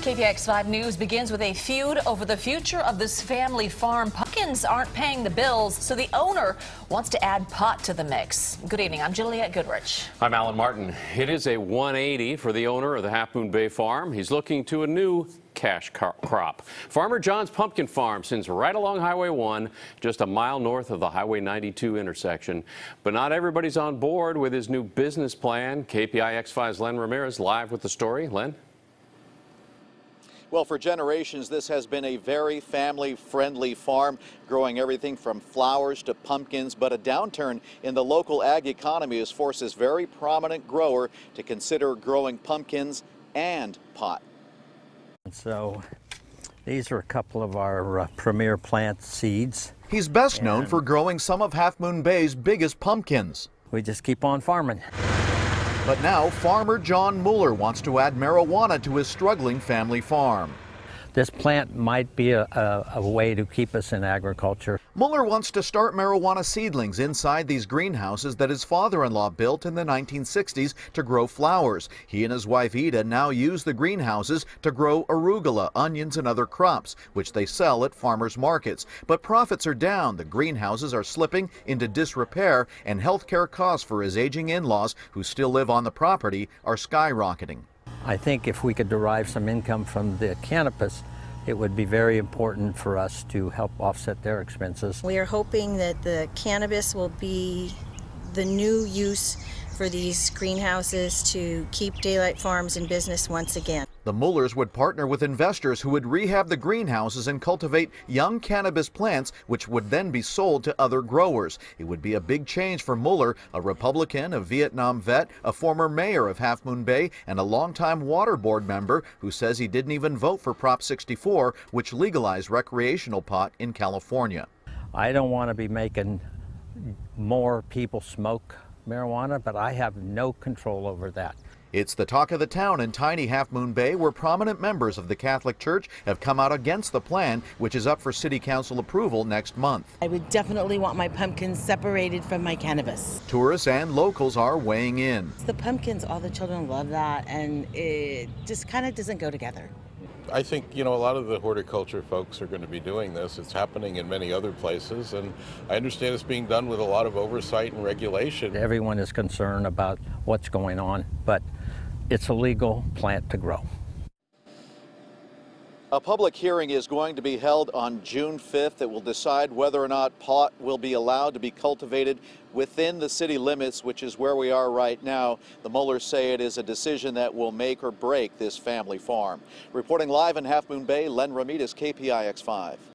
KPIX 5 News begins with a feud over the future of this family farm. Pumpkins aren't paying the bills, so the owner wants to add pot to the mix. Good evening, I'm Juliette Goodrich. I'm Alan Martin. It is a 180 for the owner of the Half Moon Bay Farm. He's looking to a new cash crop. Farmer John's pumpkin farm sits right along Highway 1, just a mile north of the Highway 92 intersection. But not everybody's on board with his new business plan. KPIX 5's Len Ramirez live with the story. Len? Well, for generations, this has been a very family-friendly farm, growing everything from flowers to pumpkins. But a downturn in the local ag economy has forced this very prominent grower to consider growing pumpkins and pot. So these are a couple of our premier plant seeds. He's best known for growing some of Half Moon Bay's biggest pumpkins. We just keep on farming. But now, farmer John Mueller wants to add marijuana to his struggling family farm. This plant might be a way to keep us in agriculture. Mueller wants to start marijuana seedlings inside these greenhouses that his father-in-law built in the 1960s to grow flowers. He and his wife Ida now use the greenhouses to grow arugula, onions, and other crops, which they sell at farmers markets. But profits are down, the greenhouses are slipping into disrepair, and health care costs for his aging in-laws, who still live on the property, are skyrocketing. I think if we could derive some income from the cannabis, it would be very important for us to help offset their expenses. We are hoping that the cannabis will be the new use for these greenhouses to keep Daylight Farms in business once again. The Muellers would partner with investors who would rehab the greenhouses and cultivate young cannabis plants, which would then be sold to other growers. It would be a big change for Mueller, a Republican, a Vietnam vet, a former mayor of Half Moon Bay, and a longtime water board member who says he didn't even vote for Prop 64, which legalized recreational pot in California. I don't want to be making more people smoke marijuana, but I have no control over that. It's the talk of the town in tiny Half Moon Bay, where prominent members of the Catholic Church have come out against the plan, which is up for city council approval next month. I would definitely want my pumpkins separated from my cannabis. Tourists and locals are weighing in. The pumpkins, all the children love that, and it just kind of doesn't go together. I think, a lot of the horticulture folks are going to be doing this. It's happening in many other places, and I understand it's being done with a lot of oversight and regulation. Everyone is concerned about what's going on, but it's a legal plant to grow. A public hearing is going to be held on June 5th that will decide whether or not pot will be allowed to be cultivated within the city limits, which is where we are right now. The Muellers say it is a decision that will make or break this family farm. Reporting live in Half Moon Bay, Len Ramirez, KPIX 5.